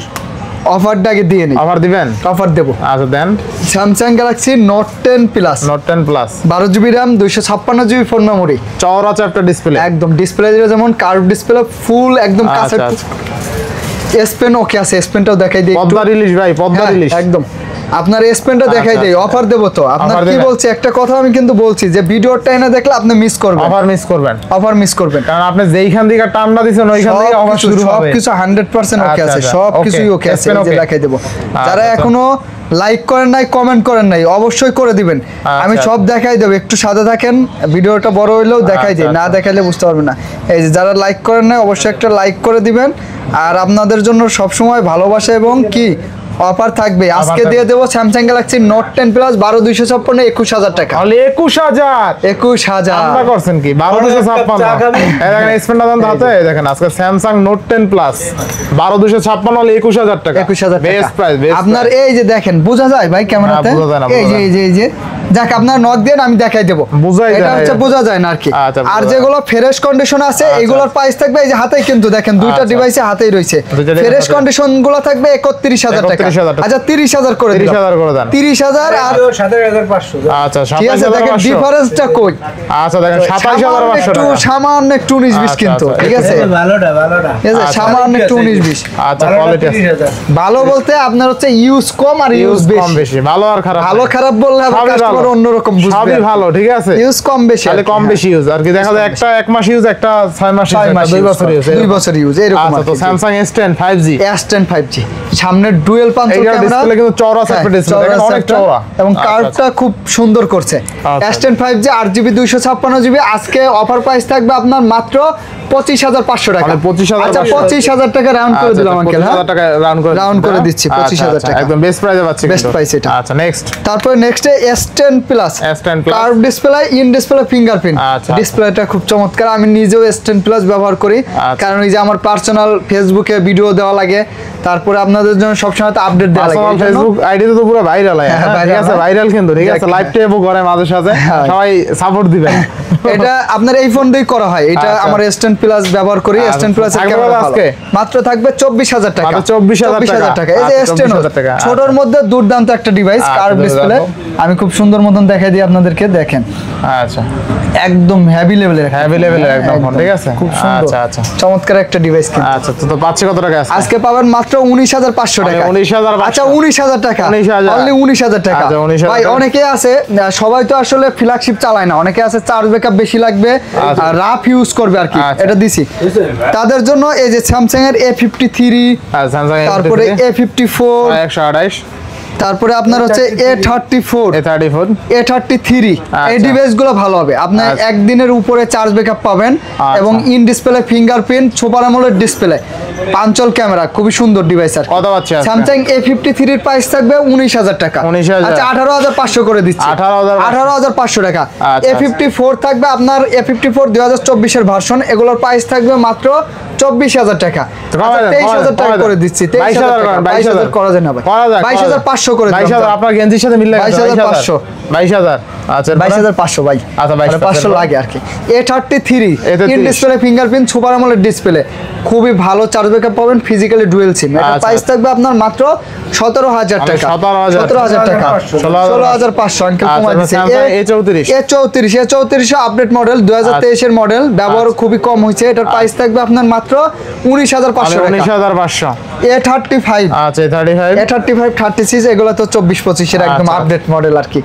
Speaker 2: অফারটাকে দিয়ে নিই।
Speaker 3: অফার দিবেন?
Speaker 2: অফার দেব।
Speaker 3: আচ্ছা দেন।
Speaker 2: Samsung Galaxy note 10 plus,
Speaker 3: note 10 plus,
Speaker 2: 12 GB RAM, 256 GB phone memory,
Speaker 3: চওড়া চ্যাপ্টার ডিসপ্লে।
Speaker 2: একদম ডিসপ্লে যেমন কার্ভ ডিসপ্লে, ফুল একদম কাছে।
Speaker 3: আচ্ছা আচ্ছা।
Speaker 2: এস পেন ওকে আছে, এস পেনটাও দেখাই দিই একটু।
Speaker 3: পদ্মা রিলিজ ভাই, পদ্মা
Speaker 2: হ্যাঁ,
Speaker 3: রিলিজ।
Speaker 2: একদম। আপনার এস পেনটা দেখাই
Speaker 3: আচ্ছা,
Speaker 2: দেই।
Speaker 3: আচ্ছা।
Speaker 2: অফার দেব তো। আপনার
Speaker 3: অফার
Speaker 2: কি
Speaker 3: দেবেন?
Speaker 2: বলছি, একটা কথা আমি কিন্তু বলছি যে ভিডিওটা এনে দেখলে আপনি মিস করবেন।
Speaker 3: অফার মিস করবেন।
Speaker 2: অফার মিস করবেন।
Speaker 3: কারণ আপনি যেইখান থেকে টার্মটা দিছেন ওইখান থেকে অফার শুরু হবে।
Speaker 2: সবকিছু 100% ওকে
Speaker 3: আচ্ছা,
Speaker 2: আছে।
Speaker 3: আচ্ছা,
Speaker 2: সবকিছুই
Speaker 3: okay,
Speaker 2: ওকে আছে।
Speaker 3: S pen
Speaker 2: এই যে
Speaker 3: okay।
Speaker 2: দেখাই দেব। যারা
Speaker 3: আচ্ছা।
Speaker 2: এখনো লাইক করেন নাই, কমেন্ট করেন নাই, অবশ্যই করে দিবেন। আমি
Speaker 3: আচ্ছা,
Speaker 2: সব দেখাই দেব। একটু সাথে থাকেন, ভিডিওটা বড় হইলেও দেখাই দিই,
Speaker 3: আচ্ছা,
Speaker 2: না
Speaker 3: আচ্ছা।
Speaker 2: দেখাইলে বুঝতে পারবেন না। এই যে যারা লাইক করেন নাই, অবশ্যই একটা লাইক করে দিবেন। আর আপনাদের জন্য সবসময় ভালোবাসা এবং কি অফার থাকবে। আজকে দিয়ে দেবো স্যামসাং গ্যালাক্সি নোট 10 প্লাস 12256 21000 টাকা।
Speaker 3: তাহলে 21000।
Speaker 2: 21000
Speaker 3: আমরা করছেন কি 12256। এই দেখেন স্পেন্ডার দাম হাতে, এই দেখেন আজকে স্যামসাং নোট 10 প্লাস 12256 হলে 21000 টাকা।
Speaker 2: 21000 টাকা।
Speaker 3: Best price, best.
Speaker 2: আপনার এই যে দেখেন, বোঝা যায় ভাই ক্যামেরাতে?
Speaker 3: না, বোঝা যায় না,
Speaker 2: এই
Speaker 3: বোঝা
Speaker 2: যে
Speaker 3: যায়
Speaker 2: এই যে এই যে যাক, আপনার নক দেন, আমি দেখাই দেব।
Speaker 3: বোঝাই
Speaker 2: এটা
Speaker 3: যায়।
Speaker 2: হচ্ছে বোঝা যায় না আর কি।
Speaker 3: আচ্ছা, বোঝা
Speaker 2: আর
Speaker 3: যায়।
Speaker 2: যেগুলো ফ্রেশ কন্ডিশন আছে,
Speaker 3: আচ্ছা,
Speaker 2: এগুলোর প্রাইস থাকবে এই যে হাতেই, কিন্তু দেখেন দুইটা
Speaker 3: আচ্ছা।
Speaker 2: ডিভাইসে হাতেই রয়েছে।
Speaker 3: দুইটা device
Speaker 2: ফ্রেশ
Speaker 3: হাতে।
Speaker 2: কন্ডিশন গুলো থাকবে 31000 টাকা।
Speaker 3: 31000 টাকা।
Speaker 2: আচ্ছা, 30000 করে দিলাম।
Speaker 3: 30000 করে দেন।
Speaker 2: 30000 আর
Speaker 1: 7500।
Speaker 3: আচ্ছা,
Speaker 2: ঠিক আছে, দেখেন
Speaker 3: 27500।
Speaker 2: ডিফারেন্সটা কই।
Speaker 3: আচ্ছা দেখেন 27500 টাকা।
Speaker 2: সামান্য একটু 19-20
Speaker 3: আচ্ছা,
Speaker 2: কিন্তু,
Speaker 3: আচ্ছা।
Speaker 2: ঠিক আছে?
Speaker 1: ভালোটা।
Speaker 2: ঠিক আছে,
Speaker 3: আচ্ছা।
Speaker 2: সামান্য একটু 19-20।
Speaker 3: আচ্ছা, কোয়ালিটি আছে।
Speaker 1: 30000।
Speaker 2: ভালো বলতে আপনার হচ্ছে ইউজ কম আর ইউজ
Speaker 3: ইউজ কম
Speaker 2: বেশি।
Speaker 3: বেশি, ভালো আর খারাপ।
Speaker 2: ভালো খারাপ বললে আবার
Speaker 3: সবই
Speaker 2: কাস্টমার
Speaker 3: ভালো।
Speaker 2: অন্যরকম বুঝবে।
Speaker 3: সবই ভালো, ঠিক আছে।
Speaker 2: ইউজ কম বেশি,
Speaker 3: তাহলে কম
Speaker 2: হ্যাঁ।
Speaker 3: বেশি ইউজ আর কি, দেখা যায় একটা 1 মাস ইউজ, একটা 6 মাস ইউজ,
Speaker 2: 6 মাস
Speaker 3: 2 বছর ইউজ,
Speaker 2: 2 বছর ইউজ এরকম।
Speaker 3: আচ্ছা, তো Samsung S10 5G।
Speaker 2: S10 5G সামনে ডুয়েল পাঞ্চ
Speaker 3: এইটার
Speaker 2: ক্যামেরা,
Speaker 3: display কিন্তু চওড়া থাকবে, display দেখেন অনেক চওড়া।
Speaker 2: এবং
Speaker 3: আচ্ছা,
Speaker 2: কার্ভটা খুব সুন্দর করছে।
Speaker 3: আচ্ছা।
Speaker 2: S10 5G 8GB 256GB আজকে অফার প্রাইস থাকবে আপনার মাত্র 25500 টাকা।
Speaker 3: মানে 25500
Speaker 2: আচ্ছা, 25000 টাকা রাউন্ড করে
Speaker 3: আচ্ছা,
Speaker 2: দিলাম আঙ্কেল।
Speaker 3: 25000 টাকা রাউন্ড
Speaker 2: করে দিচ্ছি, 25000 টাকা।
Speaker 3: একদম বেস্ট প্রাইসে পাচ্ছি,
Speaker 2: Best price এটা।
Speaker 3: আচ্ছা, নেক্সট
Speaker 2: তারপর নেক্সটে S10 plus
Speaker 3: S10 Plus।
Speaker 2: Curve display, in display fingerprint.
Speaker 3: আচ্ছা।
Speaker 2: ডিসপ্লেটা খুব চমৎকার। আমি নিজেও S10 প্লাস ব্যবহার করি,
Speaker 3: আচ্ছা।
Speaker 2: কারণ এই যে আমার পার্সোনাল ফেসবুকে ভিডিও দেওয়া লাগে, তারপরে আপনাদের জন্য সবসময় তো আপডেট দেওয়া লাগে।
Speaker 3: পার্সোনাল
Speaker 2: এই জন্য
Speaker 3: ফেসবুক আইডি তো পুরো ভাইরাল হয়,
Speaker 2: হ্যাঁ,
Speaker 3: ঠিক
Speaker 2: viral
Speaker 3: আছে,
Speaker 2: হয়।
Speaker 3: ভাইরাল কিন্তু, ঠিক আছে,
Speaker 2: দেখ,
Speaker 3: লাইভ টেপও করে মাঝে সাথে,
Speaker 2: হ্যাঁ।
Speaker 3: সবাই সাপোর্ট দিবেন।
Speaker 2: এটা আপনার এই ফোন দিয়েই করা হয়। এটা
Speaker 3: আচ্ছা।
Speaker 2: আমার S10 প্লাস ব্যবহার করি।
Speaker 3: আচ্ছা,
Speaker 2: S10 প্লাস এর
Speaker 3: থাকবে
Speaker 2: ক্যামেরা
Speaker 3: কত
Speaker 2: ভালো।
Speaker 3: আজকে?
Speaker 2: মাত্র থাকবে 24000 টাকা।
Speaker 3: মাত্র 24000
Speaker 2: টাকা। এই যে
Speaker 3: আচ্ছা,
Speaker 2: S10
Speaker 3: 24000 টাকা।
Speaker 2: ছোটর মধ্যে দুর্দান্ত একটা ডিভাইস,
Speaker 3: আচ্ছা,
Speaker 2: কার্ভ ডিসপ্লে।
Speaker 3: দুর্দান্ত।
Speaker 2: আমি খুব সুন্দর মতন দেখাই দিই আপনাদেরকে, দেখেন
Speaker 3: আচ্ছা,
Speaker 2: একদম হেভি লেভেলের,
Speaker 3: হেভি লেভেলের একদম ফোন, ঠিক আছে।
Speaker 2: খুব সুন্দর।
Speaker 3: আচ্ছা, আচ্ছা,
Speaker 2: চমৎকার একটা ডিভাইস কিন্তু।
Speaker 3: আচ্ছা, তো পাচ্ছি কত টাকা আজকে?
Speaker 2: আজকে পাবেন মাত্র 19500 টাকা।
Speaker 3: 19500
Speaker 2: আচ্ছা, 19000 টাকা।
Speaker 3: 19000
Speaker 2: অনলি 19000 টাকা।
Speaker 3: আচ্ছা, 19000
Speaker 2: ভাই,
Speaker 3: টাকা।
Speaker 2: অনেকে আছে, সবাই তো আসলে ফ্ল্যাগশিপ চালায় না, অনেকে আছে চার্জ ব্যাকআপ বেশি লাগবে
Speaker 3: আচ্ছা।
Speaker 2: আর রাফ ইউজ করবে আর কি।
Speaker 3: আচ্ছা।
Speaker 2: এটা দিছি তাদের জন্য এই যে স্যামসাং এর A53
Speaker 3: স্যামসাং
Speaker 2: তারপরে A54
Speaker 3: 128
Speaker 2: তারপরে আপনার হচ্ছে A33 এই ডিভাইসগুলো ভালো হবে আপনার একদিনের উপরে চার্জ ব্যাকআপ পাবেন এবং in display fingerprint super AMOLED display পাঁচল ক্যামেরা খুবই সুন্দর ডিভাইস আর
Speaker 3: কত পাচ্ছি
Speaker 2: স্যামসাং A53 এর প্রাইস থাকবে 19000 টাকা
Speaker 3: 19,000
Speaker 2: আচ্ছা 18500 করে দিচ্ছি 18500 টাকা A54 থাকবে আপনার A54 2024 এর ভার্সন এগুলোর প্রাইস থাকবে মাত্র 24000 টাকা 23000 টাকা করে দিচ্ছি 22000 করা যায় না ভাই 22500 করে দিলাম
Speaker 3: 22000 আপনার গেঞ্জির সাথে মিললে
Speaker 2: 22500
Speaker 3: 22000 আচ্ছা
Speaker 2: 22500 ভাই
Speaker 3: আচ্ছা
Speaker 2: 500 লাগে আর কি A33 in display fingerprint super AMOLED display খুবই ভালো চার্জ ব্যাকআপ পাবেন ফিজিক্যালি ডুয়াল সিম এটা প্রাইস থাকবে আপনার মাত্র 17000 টাকা 17000 টাকা 16500 আঙ্কেল কমাই দিয়েছে A34 আপডেট মডেল 2023 এর মডেল ব্যবহার খুবই কম হয়েছে এটার প্রাইস থাকবে আপনার মাত্র 19500 টাকা
Speaker 3: 19500
Speaker 2: A35
Speaker 3: আচ্ছা A35
Speaker 2: 36 এগুলো তো 24-25 এর একদম আপডেট মডেল আর কি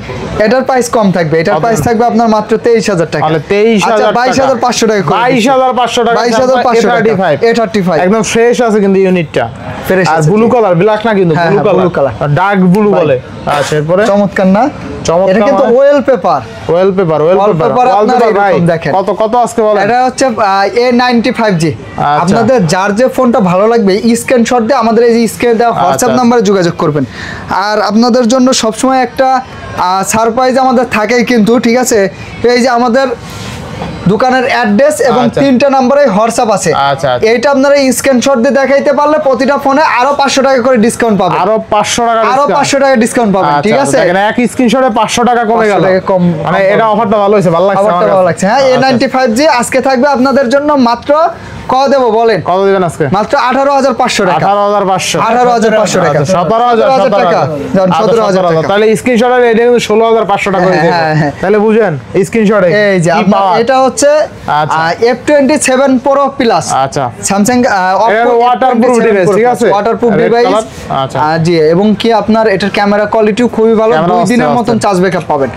Speaker 2: এটার প্রাইস কম থাকবে এটার প্রাইস থাকবে আপনার মাত্র 23000 টাকা
Speaker 3: তাহলে 23000
Speaker 2: 22500 টাকা
Speaker 3: 22500 টাকা
Speaker 2: 22500 A35
Speaker 3: একদম ফ্রেশ আছে কিন্তু ইউনিটটা
Speaker 2: ফ্রেশ
Speaker 3: আর ব্লু কালার ব্ল্যাক না কিন্তু ব্লু কালার ডার্ক ব্লু বলে আচ্ছা এরপরে
Speaker 2: চমৎকার না
Speaker 3: চমৎকার
Speaker 2: এটা কিন্তু ওয়েল পেপার
Speaker 3: ভাই
Speaker 2: দেখেন
Speaker 3: কত আজকে বলেন
Speaker 2: এটা হচ্ছে A95G আপনাদের যার যে ফোনটা ভালো লাগবে স্ক্রিনশট দিয়ে আমাদের এই যে স্ক্রিনে দেওয়া হোয়াটসঅ্যাপ নম্বরে যোগাযোগ করবেন আর আপনাদের জন্য সবসময় একটা সারপ্রাইজ আমাদের থাকেই কিন্তু ঠিক আছে এই যে আমাদের দোকানের অ্যাড্রেস এবং 3টা নম্বরে হোয়াটসঅ্যাপ আছে এইটা আপনারা স্ক্রিনশট দিয়ে দেখাইতে পারলে প্রতিটা ফোনে আরো 500 টাকা করে ডিসকাউন্ট পাবেন আরো 500 টাকা ডিসকাউন্ট পাবেন ঠিক আছে
Speaker 3: দেখেন এক স্ক্রিনশটে 500 টাকা কমে গেল মানে এটা অফারটা ভালো হইছে ভালো লাগছে
Speaker 2: অফারটা ভালো লাগছে হ্যাঁ A95G আজকে থাকবে আপনাদের জন্য মাত্র কত দেব বলেন
Speaker 3: কত দিবেন আজকে
Speaker 2: মাত্র 18500 টাকা
Speaker 3: 18500
Speaker 2: টাকা
Speaker 3: 17000 টাকা
Speaker 2: 17000 টাকা
Speaker 3: তাহলে স্ক্রিনশটে এটা কিন্তু 16500 টাকা করে দিবেন তাহলে বুঝেন স্ক্রিনশটে
Speaker 2: এই যে এটা হচ্ছে F27 Pro Plus
Speaker 3: আচ্ছা
Speaker 2: Samsung
Speaker 3: ওয়াটারপ্রুফ ডিভাইস ঠিক আছে
Speaker 2: ওয়াটারপ্রুফ ডিভাইস
Speaker 3: আচ্ছা
Speaker 2: জি এবং কি আপনার এটার ক্যামেরা কোয়ালিটিও খুবই ভালো 2 দিনের মতন চার্জ ব্যাকআপ পাবেন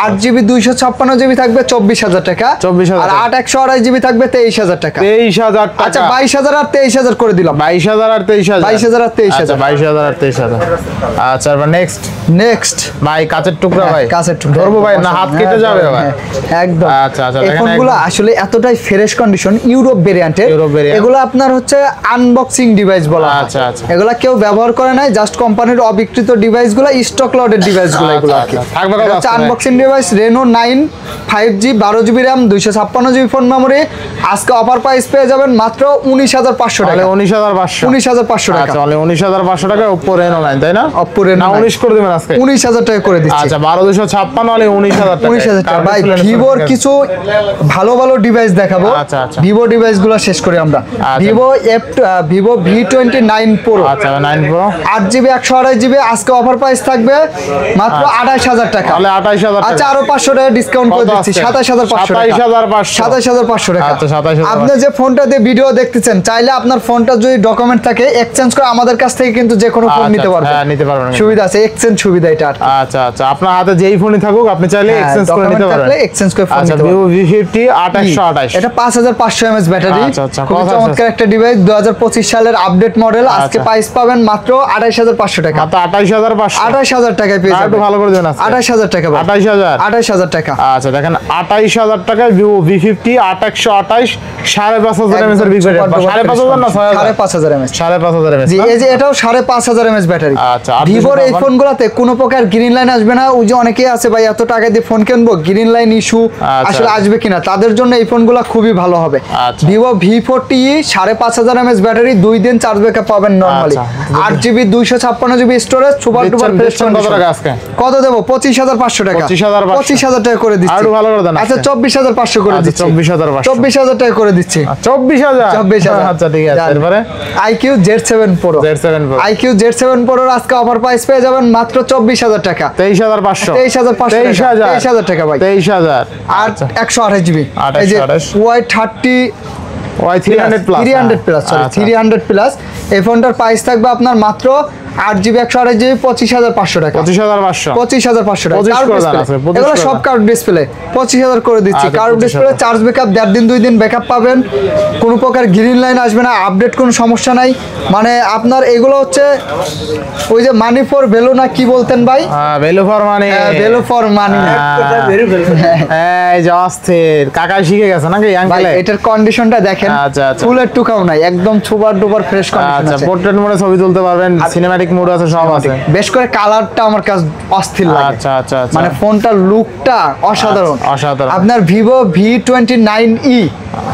Speaker 2: 8GB 256GB থাকবে 24000 টাকা আর 8128GB থাকবে 23000 টাকা
Speaker 3: 23000 টাকা
Speaker 2: আচ্ছা 22000 আর 23000 করে দিলাম
Speaker 3: 22000 আর 23000
Speaker 2: 22000 আর 23000
Speaker 3: 22000 আর 23000 আচ্ছা এবার নেক্সট ভাই কাচের টুকরা ভাই
Speaker 2: কাচের টুকরা
Speaker 3: ধরবো ভাই না হাত কেটে যাবে ভাই
Speaker 2: একদম
Speaker 3: আচ্ছা
Speaker 2: এই ফোনগুলো আসলে এতটাই ফ্রেশ কন্ডিশন ইউরোপ ভেরিয়েন্টের এগুলো আপনার হচ্ছে আনবক্সিং ডিভাইস বলা হয়
Speaker 3: আচ্ছা আচ্ছা
Speaker 2: এগুলা কেউ ব্যবহার করে নাই জাস্ট কোম্পানির অবিকৃত ডিভাইসগুলো স্টক লটের ডিভাইসগুলো এগুলো আর কি
Speaker 3: থাকবে কত
Speaker 2: হচ্ছে unboxing device Reno 9 5G 12GB RAM 256GB phone memory আজকে অফার প্রাইস পেয়ে যাবেন মাত্র 19500 টাকা 19500 টাকা
Speaker 3: আচ্ছা 19500 টাকা Oppo Reno 9 তাই না
Speaker 2: Oppo Reno 9
Speaker 3: 19 করে দিবেন আজকে
Speaker 2: 19000 টাকা করে দিচ্ছি
Speaker 3: আচ্ছা 12256 হলে 19000 টাকা
Speaker 2: 19000 টাকা ভাই ভিভোর কিছু ভালো ভালো ডিভাইস দেখাবো
Speaker 3: আচ্ছা আচ্ছা
Speaker 2: ভিভো ডিভাইসগুলো শেষ করি আমরা ভিভো V29 Pro
Speaker 3: আচ্ছা 9 Pro
Speaker 2: 8GB 128GB আজকে অফার প্রাইস থাকবে মাত্র 28000 টাকা
Speaker 3: তাহলে 28000
Speaker 2: আচ্ছা আরো 500 টাকা ডিসকাউন্ট করে দিচ্ছি 27500 টাকা 27500 টাকা
Speaker 3: আচ্ছা 27000
Speaker 2: আপনি যে ফোনটা দিয়ে ভিডিও দেখতেছেন চাইলে আপনার ফোনটা যদি ডকুমেন্ট থাকে এক্সচেঞ্জ করে আমাদের কাছ থেকে কিন্তু যে কোনো ফোন নিতে পারবেন
Speaker 3: হ্যাঁ নিতে পারবেন
Speaker 2: সুবিধা আছে এক্সচেঞ্জ সুবিধা এটা
Speaker 3: আচ্ছা আচ্ছা আপনার হাতে যেই ফোনই থাকুক আপনি চাইলে এক্সচেঞ্জ করে নিতে পারবেন
Speaker 2: এক্সচেঞ্জ করে ফোন
Speaker 3: আচ্ছা
Speaker 2: নিতে পারবেন
Speaker 3: Vivo V50 2828
Speaker 2: এটা 5500 mAh ব্যাটারি
Speaker 3: আচ্ছা আচ্ছা
Speaker 2: খুব চমৎকার একটা ডিভাইস 2025 সালের আপডেট মডেল আজকে প্রাইস পাবেন মাত্র 28500 টাকা
Speaker 3: মাত্র 28500
Speaker 2: 28000 টাকায় পেয়ে যাবেন
Speaker 3: একটু ভালো করে দেন আজকে
Speaker 2: 28000 টাকা ভাই 28000 টাকা
Speaker 3: আচ্ছা দেখেন 28000 টাকায় Vivo V50 2828 5500 mAh এর বিগ ব্যাটারি 5500 না
Speaker 2: 5500 mAh
Speaker 3: 5500 mAh
Speaker 2: জি এই যে এটাও 5500 mAh ব্যাটারি
Speaker 3: আচ্ছা
Speaker 2: ভিভোর এই ফোনগুলোতে কোনো প্রকার গ্রিন লাইন আসবে না ওই যে অনেকেই আছে ভাই এত টাকা দিয়ে ফোন কিনবো গ্রিন লাইন ইস্যু আসলে আসবে কিনা তাদের জন্য এই ফোনগুলো খুবই ভালো হবে ভিভো V40 5500 mAh ব্যাটারি 2 দিন চার্জ ব্যাকআপ পাবেন normally 8GB 256GB storage super duper fresh condition কত দেব 25500 টাকা 25000 টাকা করে দিচ্ছি
Speaker 3: আরো ভালো করে দেন
Speaker 2: আচ্ছা 24500 করে দিচ্ছি
Speaker 3: 24000
Speaker 2: টাকা করে দিচ্ছি
Speaker 3: 24000 আচ্ছা ঠিক আছে এরপরে
Speaker 2: IQ Z7 Pro IQ Z7 Pro আজকে অফার প্রাইস পেয়ে যাবেন মাত্র 24000 টাকা 23500 টাকা ভাই
Speaker 3: 23000
Speaker 2: আর 128GB এই যে Y300 প্লাস এই ফোনটার প্রাইস থাকবে আপনার মাত্র 8GB 128GB 25,500 টাকা।
Speaker 3: 25,500
Speaker 2: 25,500 টাকা।
Speaker 3: 25
Speaker 2: কার্ভ
Speaker 3: করে দেন
Speaker 2: ডিসপ্লে।
Speaker 3: আজকে, 25
Speaker 2: এগুলো
Speaker 3: করে
Speaker 2: সব
Speaker 3: দেন।
Speaker 2: কার্ভ ডিসপ্লে 25,000 করে দিচ্ছি।
Speaker 3: আচ্ছা,
Speaker 2: কার্ভ
Speaker 3: 25,000
Speaker 2: ডিসপ্লে চার্জ ব্যাকআপ 1.5 দিন 2 দিন ব্যাকআপ পাবেন। কোনো প্রকার গ্রিন লাইন আসবে না, আপডেট কোনো সমস্যা নাই। মানে আপনার এগুলো হচ্ছে ওই যে মানি ফর ভ্যালু না কি বলতেন ভাই?
Speaker 3: Value for money.
Speaker 2: Value for money.
Speaker 3: এই যে অস্থির কাকাই শিখে গেছে নাকি
Speaker 2: ভাই
Speaker 3: আঙ্কেলে?
Speaker 2: এটার কন্ডিশনটা দেখেন,
Speaker 3: আচ্ছা, আচ্ছা।
Speaker 2: ফুলের টুকাও নাই, একদম সুপার ডুপার ফ্রেশ কন্ডিশন
Speaker 3: আচ্ছা,
Speaker 2: আছে।
Speaker 3: পোর্ট্রেট মোডে ছবি তুলতে পারবেন, সিনেম্যাটিক মোড আছে, সব আছে।
Speaker 2: বেশ করে কালারটা আমার কাছে অস্থির লাগে।
Speaker 3: আচ্ছা, আচ্ছা, আচ্ছা।
Speaker 2: মানে ফোনটার লুকটা অসাধারণ।
Speaker 3: আচ্ছা, অসাধারণ।
Speaker 2: আপনার Vivo V29e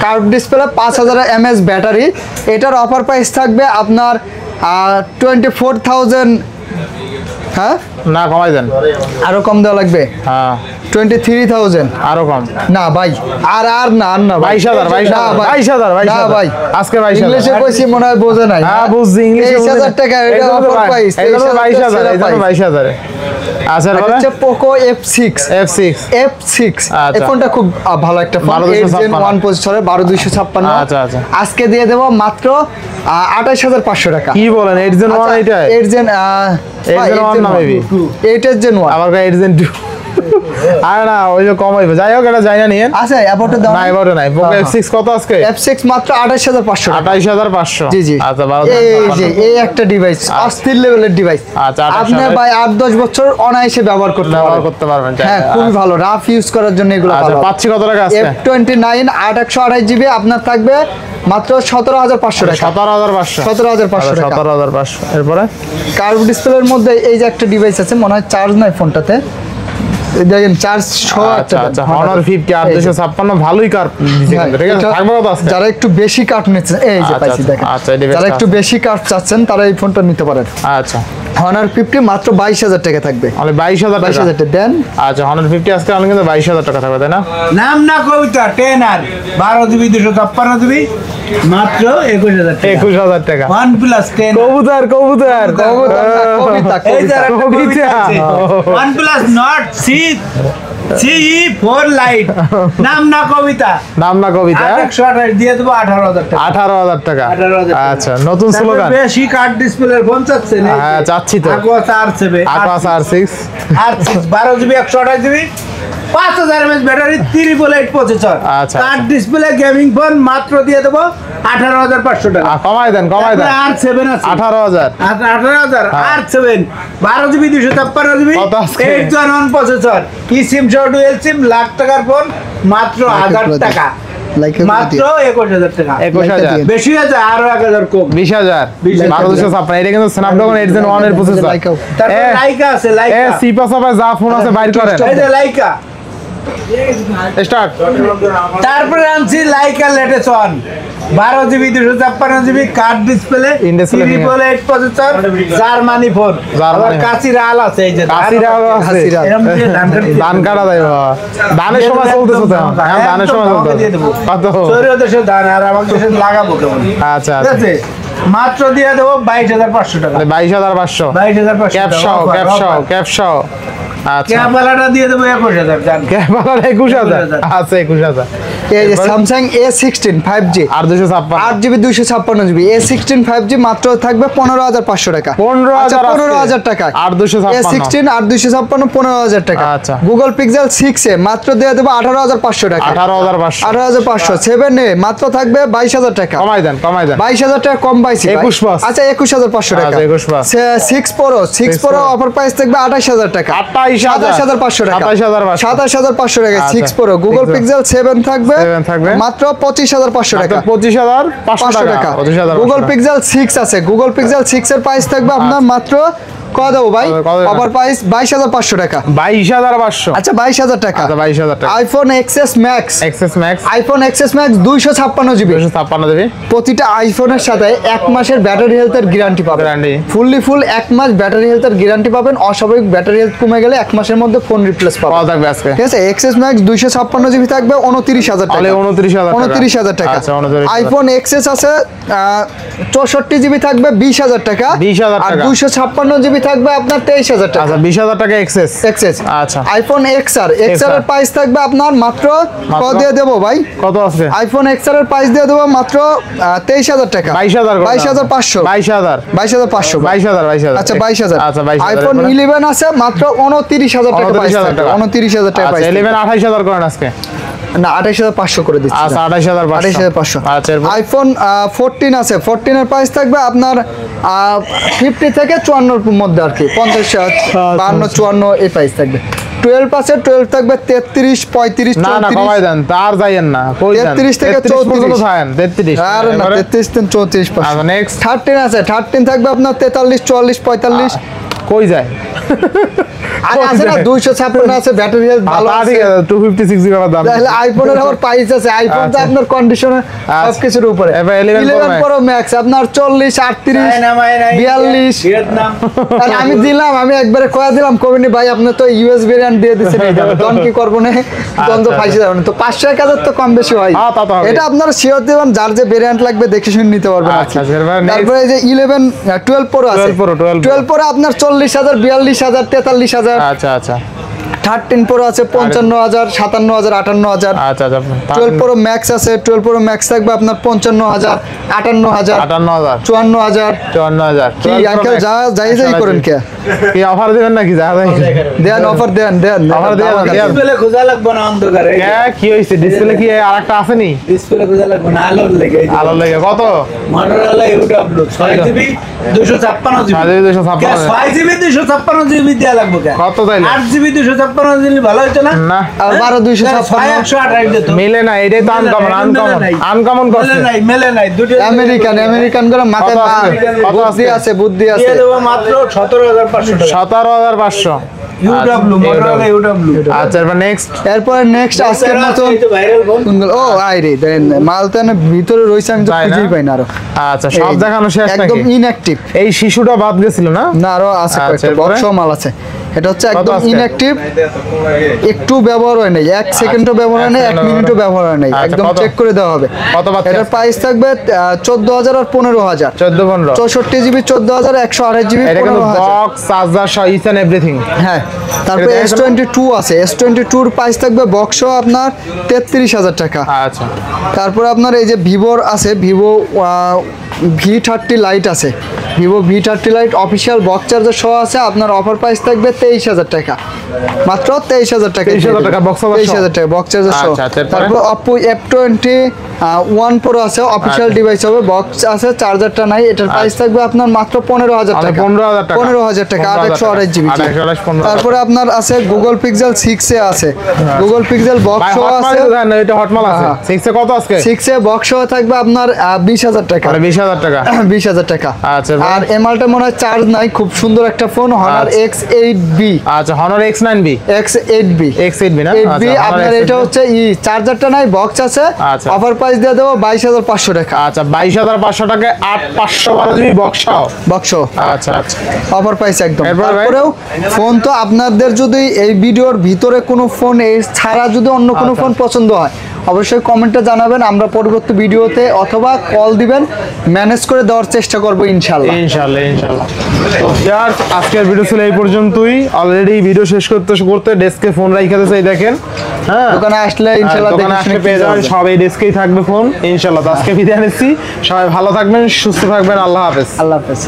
Speaker 2: curve display 5000 mAh battery, এটার অফার প্রাইস থাকবে আপনার 24,000। হ্যাঁ,
Speaker 3: না কমাই দেন।
Speaker 2: আরো কম দেওয়া লাগবে,
Speaker 3: হ্যাঁ
Speaker 2: 23,000।
Speaker 3: আরো কম।
Speaker 2: না ভাই, আর না
Speaker 3: 22,000,
Speaker 2: না ভাই,
Speaker 3: 22,000,
Speaker 2: না ভাই,
Speaker 3: আজকে 22,000।
Speaker 2: ইংলিশে কইছি মনে হয় বোঝে নাই।
Speaker 3: হ্যাঁ বুঝছি, ইংলিশে
Speaker 2: 23,000 টাকা এটা অফার প্রাইস।
Speaker 3: 22,000। আচ্ছা এরপরে
Speaker 2: হচ্ছে পোকো F6।
Speaker 3: F6
Speaker 2: এই ফোনটা খুব ভালো একটা ফোন,
Speaker 3: 12,256
Speaker 2: 8 Gen 1 প্রসেসরে 12,256।
Speaker 3: আচ্ছা, আচ্ছা।
Speaker 2: আজকে দিয়ে দেব মাত্র 28,500 টাকা।
Speaker 3: কি বলেন 8 Gen 1 এটা?
Speaker 2: 8 Gen
Speaker 3: 1 না baby?
Speaker 2: 8 Gen 1
Speaker 3: আবার 8 Gen 2 আর না ওই যে কম হইবে, যাই হোক এটা যাই না নিয়েন।
Speaker 2: আছে অ্যাবাউটে দাও
Speaker 3: না এবারে নাই। পোকো F6 কত আজকে?
Speaker 2: F6 মাত্র 28,500 টাকা।
Speaker 3: 28,500।
Speaker 2: জি জি।
Speaker 3: আচ্ছা
Speaker 2: এই যে এই একটা ডিভাইস, অস্থির লেভেলের ডিভাইস।
Speaker 3: আচ্ছা, 28,000
Speaker 2: আপনি ভাই 8-10 বছর অনায়াসে ব্যবহার করতে পারবেন। হ্যাঁ, খুবই ভালো, রাফ ইউজ করার জন্য এগুলো
Speaker 3: আচ্ছা
Speaker 2: ভালো।
Speaker 3: পাচ্ছি কত টাকা আজকে?
Speaker 2: F29 8/128GB আপনার থাকবে মাত্র 17,500 টাকা।
Speaker 3: 17,500।
Speaker 2: 17,500 টাকা।
Speaker 3: 17,500। এরপরে
Speaker 2: কার্ভ ডিসপ্লের মধ্যে এই যে একটা ডিভাইস আছে, মনে হয় চার্জ নাই ফোনটাতে, এই দেখেন চার্জ সহ
Speaker 3: আচ্ছা, আচ্ছা। Honor 50 856 ভালোই কার দিছে কিন্তু, ঠিক আছে? থাকবে কত আজকে?
Speaker 2: যারা একটু বেশি কার্ভ নিচ্ছেন, এই যে
Speaker 3: আচ্ছা,
Speaker 2: পাইছি দেখেন,
Speaker 3: আচ্ছা, এই device
Speaker 2: যারা
Speaker 3: টা
Speaker 2: একটু বেশি কার্ভ চাচ্ছেন তারা এই ফোনটা নিতে পারেন।
Speaker 3: আচ্ছা
Speaker 2: Honor 50 মাত্র 22,000 টাকা থাকবে।
Speaker 3: তাহলে 22,000 টাকা।
Speaker 2: 22,000 টাকা দেন।
Speaker 3: আচ্ছা Honor 50 আজকে অনলি কিন্তু 22,000 টাকা থাকবে, তাই না?
Speaker 1: নাম না কবিতা 10 আর 12GB 256GB মাত্র 21,000 টাকা।
Speaker 3: 21,000 টাকা।
Speaker 1: OnePlus 10
Speaker 3: কবুতর কবুতর
Speaker 2: কবিতা,
Speaker 1: এই যে একটা
Speaker 3: কবিতা।
Speaker 1: কবিতা আছে। OnePlus Nord CE 4 Lite নাম না কবিতা।
Speaker 3: নাম না কবিতা।
Speaker 1: 128 দিয়ে দেবো 18,000 টাকা।
Speaker 3: 18,000 টাকা।
Speaker 1: 18,000 টাকা।
Speaker 3: আচ্ছা নতুন
Speaker 1: তারপরে
Speaker 3: স্লোগান।
Speaker 1: বেশি কার্ড ডিসপ্লের ফোন চাচ্ছেন?
Speaker 3: হ্যাঁ, চাচ্ছি তো।
Speaker 1: Aqua R7
Speaker 3: Aqua R6
Speaker 1: 12GB 128GB 5000 mAh battery 888 processor.
Speaker 3: আচ্ছা,
Speaker 1: কার্ড ডিসপ্লে গেমিং ফোন মাত্র দিয়ে দেবো 18,500 টাকা।
Speaker 3: কমাই দেন কমাই দেন।
Speaker 1: R7 আছে
Speaker 3: 18,000।
Speaker 1: 18,000 R7 12GB 256GB
Speaker 3: কত আজকে?
Speaker 1: 8 Gen 1 প্রসেসর, কি সিম সহ ডুয়াল সিম, লাখ টাকার ফোন মাত্র 1000 টাকা, মাত্র 21,000 টাকা।
Speaker 3: 21,000।
Speaker 1: বেশি আছে আরো 1000 কম।
Speaker 3: 20,000।
Speaker 1: 20,000
Speaker 3: 1256 এটা কিন্তু স্ন্যাপড্রাগন 8 Gen 1 এর প্রসেসর।
Speaker 1: তারপর লাইকা আছে, লাইকা
Speaker 3: সিপাসপে যা ফোন আছে বাইর করেন।
Speaker 1: এই যে লাইকা।
Speaker 3: স্টার্ট।
Speaker 1: তারপরে আনছি Laika latest 12GB 256GB card display
Speaker 3: In display
Speaker 1: 888 processor, Germany phone. আবার কাশি রাল আছে, এই যে
Speaker 3: কাশিরা আছে।
Speaker 1: এরকম দিয়ে ধান কাটতে
Speaker 3: ধান কাটা যায় বাবা। ধানের সময় চলতেছে তো। হ্যাঁ ধানের সময় চলতেছে। কত?
Speaker 1: সৌর দেশে ধান আর আমার দেশে লাগাবো কেমন?
Speaker 3: আচ্ছা
Speaker 1: ঠিক
Speaker 3: আচ্ছা।
Speaker 1: আছে, মাত্র দিয়ে দেবো 22,500 টাকা।
Speaker 3: 22,500।
Speaker 1: 22,500
Speaker 3: ক্যাপশাও ক্যাপশাও ক্যাপশাও। আচ্ছা
Speaker 1: ক্যাপালাটা দিয়ে দেবো 21,000 জান।
Speaker 3: ক্যামেরা 21,000। আচ্ছা 21,000।
Speaker 2: এই যে স্যামসাং A16 5G
Speaker 3: আর 256।
Speaker 2: 8GB 256GB A16 5G মাত্র থাকবে 15,500 টাকা।
Speaker 3: 15,000
Speaker 2: আচ্ছা, 15,000 টাকা।
Speaker 3: আর 256।
Speaker 2: A16 8 256 15,000 টাকা।
Speaker 3: আচ্ছা।
Speaker 2: গুগল পিক্সেল 6 এ মাত্র দিয়ে দেবো 18,500 টাকা।
Speaker 3: 18,500।
Speaker 2: 18,500 7 এ মাত্র থাকবে 22,000 টাকা।
Speaker 3: কমাই দেন কমাই দেন।
Speaker 2: 22,000 টাকা কম পাইছি ভাই।
Speaker 3: 21 পাস।
Speaker 2: আচ্ছা 21,500 টাকা।
Speaker 3: আচ্ছা, 21 pass.
Speaker 2: 6 Pro 6 Pro offer price থাকবে 28,000 টাকা। 27,500 টাকা।
Speaker 3: 27,500।
Speaker 2: 27,500 টাকা
Speaker 3: আচ্ছা,
Speaker 2: 6 Pro গুগল
Speaker 3: Pixel
Speaker 2: পিক্সেল 7 থাকবে
Speaker 3: 7 থাকবে
Speaker 2: মাত্র 25,500 টাকা।
Speaker 3: 25,500 টাকা। 25,500
Speaker 2: গুগল পিক্সেল 6 আছে, গুগল পিক্সেল 6 এর প্রাইস থাকবে আপনার মাত্র কত দেবো ভাই?
Speaker 3: কত দেবো?
Speaker 2: অফার প্রাইস 22,500 টাকা।
Speaker 3: 22,500।
Speaker 2: আচ্ছা 22,000 টাকা।
Speaker 3: আচ্ছা 22,000 টাকা।
Speaker 2: IPhone XS Max,
Speaker 3: XS max
Speaker 2: iPhone XS Max 256GB
Speaker 3: 256 দেবে।
Speaker 2: প্রতিটা আইফোনের সাথে 1 মাসের ব্যাটারি হেলথের গ্যারান্টি পাবেন।
Speaker 3: Guarantee।
Speaker 2: ফুল 1 মাস ব্যাটারি হেলথের গ্যারান্টি পাবেন। অস্বাভাবিক ব্যাটারি হেলথ কমে গেলে 1 মাসের মধ্যে ফোন রিপ্লেস পাবেন।
Speaker 3: কত থাকবে আজকে?
Speaker 2: ঠিক আছে, XS Max 256GB থাকবে 29,000 টাকা।
Speaker 3: তাহলে 29,000 টাকা।
Speaker 2: 29,000 টাকা।
Speaker 3: আচ্ছা 29,000।
Speaker 2: আইফোন XS আছে 64GB থাকবে 20,000 টাকা।
Speaker 3: 20,000
Speaker 2: আর
Speaker 3: টাকা।
Speaker 2: 256GB থাকবে আপনার 23000 টাকা।
Speaker 3: আচ্ছা 20000 টাকা এক্সেস। আচ্ছা
Speaker 2: আইফোন XR এর প্রাইস থাকবে আপনার মাত্র কত দিয়ে দেব ভাই?
Speaker 3: কত আছে?
Speaker 2: আইফোন XR এর প্রাইস দিয়ে দেব মাত্র 23000 টাকা।
Speaker 3: 22500 22000
Speaker 2: আচ্ছা 22000।
Speaker 3: আচ্ছা 22000।
Speaker 2: আইফোন 11 আছে মাত্র 29000 টাকা প্রাইস থাকবে। 29000 টাকা প্রাইস।
Speaker 3: 11 28000 করেন আজকে।
Speaker 2: না 28500 করে দিচ্ছি।
Speaker 3: আচ্ছা 28500।
Speaker 2: আচ্ছা আইফোন 14 আছে, 14 এর প্রাইস থাকবে আপনার 50 থেকে 54 এর মধ্যে আর কি, 50 52 54 এই প্রাইস থাকবে। 12 আছে, 12 থাকবে 33 35
Speaker 3: না না কমাই দেন, তার যাইয়েন না, কই দেন
Speaker 2: 33 থেকে 34
Speaker 3: থাকেন 33।
Speaker 2: আরে না 33 থেকে 34 পাঁচ।
Speaker 3: আচ্ছা নেক্সট
Speaker 2: 13 আছে, 13 থাকবে আপনার 43 44 45।
Speaker 3: কই যায়?
Speaker 2: আর আছে না 256 আছে, ব্যাটারি হেলথ ভালো আছে।
Speaker 3: ঠিক আছে 256 জিবি দাম।
Speaker 2: তাহলে আইফোনের আবার প্রাইস আছে, আইফোন তো আপনার কন্ডিশনে সবকিছুর উপরে।
Speaker 3: এবার
Speaker 2: 11 Pro Max আপনার 40 38 42
Speaker 1: ভিয়েতনাম।
Speaker 2: আর আমি দিলাম, আমি একবারে কয়া দিলাম কবিনি ভাই আপনি তো ইউএস ভেরিয়েন্ট দিয়ে দিছেন, এই দামে তখন কি করব না, তখন তো ফাইসে যাবেন। তো 500 1000 তো কম বেশি হয়,
Speaker 3: হ্যাঁ তা তো হবে।
Speaker 2: এটা আপনারা শিওর দিবেন, যার যে ভেরিয়েন্ট লাগবে দেখে শুনে নিতে পারবেন।
Speaker 3: আচ্ছা
Speaker 2: তারপরে এই যে 12 Pro আছে, 12 Pro আপনার 40000 42000 43000।
Speaker 3: আচ্ছা আচ্ছা
Speaker 2: 13 Pro আছে 55000 57000 58000।
Speaker 3: আচ্ছা আচ্ছা
Speaker 2: 12 Pro Max আছে, 12 Pro Max থাকবে আপনার 55000 58000
Speaker 3: 58000
Speaker 2: 54000
Speaker 3: 54000।
Speaker 2: কি আঙ্কেল যাই করেন কে?
Speaker 3: কি অফার দিবেন নাকি? যা যাই
Speaker 2: দেন অফার দেন
Speaker 3: অফার দেন।
Speaker 1: ডিসপ্লে খোঁজা লাগবে না অন্ধকারে।
Speaker 3: কি হইছে ডিসপ্লে কি আরেকটা আছে নি?
Speaker 1: ডিসপ্লে খোঁজা লাগবে না, আলোর লেগে।
Speaker 3: আলোর লেগে কত?
Speaker 1: Motorola UW 6GB 256GB 6GB 256GB দেয়া লাগবে কে?
Speaker 3: কত তাইলে?
Speaker 1: 8GB 256GB ভালো হইতো না?
Speaker 3: না
Speaker 2: আর 12 256
Speaker 1: 128 দিত।
Speaker 3: মিলে না, এটাই তো আনকমন করছে।
Speaker 1: মেলে নাই দুটো
Speaker 2: আমেরিকান করে মাথায় বুদ্ধি আছে।
Speaker 1: দিয়ে দেবো মাত্র 17500 টাকা।
Speaker 3: 17500।
Speaker 1: UW Motorola UW।
Speaker 3: আচ্ছা এবার নেক্সট
Speaker 2: এরপর নেক্সট আজকের মতন
Speaker 1: ভাইরাল ফোন।
Speaker 2: কোনগুলো? ও আইরে দেন মাল তো না ভিতরে রইছে, আমি তো
Speaker 3: তাই না?
Speaker 2: খুঁজেই পাই না আরো।
Speaker 3: আচ্ছা সব দেখানো শেষ নাকি?
Speaker 2: একদম ইনঅ্যাকটিভ।
Speaker 3: এই শিশুটা বাদ গেছিল না?
Speaker 2: না আরো আছে
Speaker 3: আচ্ছা,
Speaker 2: কয়েকটা
Speaker 3: এরপরে?
Speaker 2: বক্স মাল আছে। এটা হচ্ছে
Speaker 3: কত
Speaker 2: একদম
Speaker 3: আজকে?
Speaker 2: ইনঅ্যাকটিভ, একটু ব্যবহার হয় নাই, 1 সেকেন্ডও ব্যবহার হয় নাই, 1 মিনিটও ব্যবহার হয় নাই,
Speaker 3: আচ্ছা,
Speaker 2: একদম
Speaker 3: কত?
Speaker 2: চেক করে দেওয়া হবে।
Speaker 3: কত বাচ্চা?
Speaker 2: এটার প্রাইস থাকবে 14000 আর 15000।
Speaker 3: 14 15।
Speaker 2: 64GB 14000 128GB
Speaker 3: এটা কিন্তু
Speaker 2: 15000।
Speaker 3: বক্স চার্জার সহ ইচ এন্ড এভরিথিং।
Speaker 2: হ্যাঁ তারপরে
Speaker 3: এটা দেখেন।
Speaker 2: S22 আছে, S22 এর প্রাইস থাকবে বক্স আপনার 33000 টাকা।
Speaker 3: আচ্ছা
Speaker 2: তারপরে আপনার এই যে ভিভোর আছে, ভিভো V30 লাইট আছে, Vivo V30 light official box charger সহ আছে, আপনার অফার প্রাইস থাকবে 23000 টাকা, মাত্র 23000 টাকা।
Speaker 3: 23000 টাকা box charger সহ?
Speaker 2: 23000 টাকা বক্স চার্জার সহ।
Speaker 3: আচ্ছা, তারপরে?
Speaker 2: তারপর Oppo F21 Pro আছে, অফিসিয়াল ডিভাইস হবে, বক্স আছে, চার্জারটা নাই, এটার প্রাইস থাকবে আপনার মাত্র 15000 টাকা।
Speaker 3: 15000 টাকা।
Speaker 2: 15000 টাকা 828GB।
Speaker 3: 828
Speaker 2: তারপরে আপনার আছে Google Pixel 6 এ আছে, Google Pixel বক্স
Speaker 3: ভাই
Speaker 2: সহ
Speaker 3: হটমাল
Speaker 2: আছে।
Speaker 3: দেন না, এটা হটমাল আছে।
Speaker 2: হ্যাঁ।
Speaker 3: 6 এ কত আজকে?
Speaker 2: 6 এ বক্স সহ থাকবে আপনার 20000 টাকা।
Speaker 3: আরে 20000 টাকা।
Speaker 2: 20000 টাকা।
Speaker 3: আচ্ছা, ভাই।
Speaker 2: আর এমআলটা মনে হয় চার্জ নাই, খুব সুন্দর একটা ফোন, Honor
Speaker 3: আচ্ছা।
Speaker 2: X8B।
Speaker 3: আচ্ছা Honor X9B
Speaker 2: X8B
Speaker 3: না?
Speaker 2: 8B
Speaker 3: আচ্ছা, Honor
Speaker 2: আপনার
Speaker 3: X8B
Speaker 2: এটা হচ্ছে চার্জারটা নাই, বক্স আছে,
Speaker 3: আচ্ছা।
Speaker 2: অফার প্রাইস দিয়ে দেবো 22500 টাকা।
Speaker 3: আচ্ছা 22500 টাকায় 8512 বক্স সহ।
Speaker 2: বক্স
Speaker 3: আচ্ছা আচ্ছা
Speaker 2: অফার প্রাইস একদম।
Speaker 3: এরপর ভাই?
Speaker 2: তারপরেও ফোন তো আপনাদের যদি এই ভিডিওর ভিতরে কোনো ফোন এই ছাড়া যদি অন্য কোনো
Speaker 3: আচ্ছা।
Speaker 2: ফোন পছন্দ হয় অবশ্যই কমেন্টে জানাবেন, আমরা পরবর্তী ভিডিওতে অথবা কল দিবেন, ম্যানেজ করে দেওয়ার চেষ্টা করবো ইনশাল্লাহ।
Speaker 3: ইনশাআল্লাহ। ইয়ার আজকের ভিডিও ছিল এই পর্যন্তই। অলরেডি ভিডিও শেষ করতে ডেস্কে ফোন রাইখা দিয়েছে, এই দেখেন। হ্যাঁ
Speaker 2: দোকানে আসলে ইনশাল্লাহ
Speaker 3: দোকানে
Speaker 2: দেখে
Speaker 3: আসলে
Speaker 2: শুনে
Speaker 3: পেয়ে যাবেন,
Speaker 2: যাবেন।
Speaker 3: সব এই ডেস্কেই থাকবে ফোন ইনশাআল্লাহ। তো আজকে বিদায় নিচ্ছি, সবাই ভালো থাকবেন, সুস্থ থাকবেন, আল্লাহ হাফেজ।
Speaker 2: আল্লাহ হাফেজ।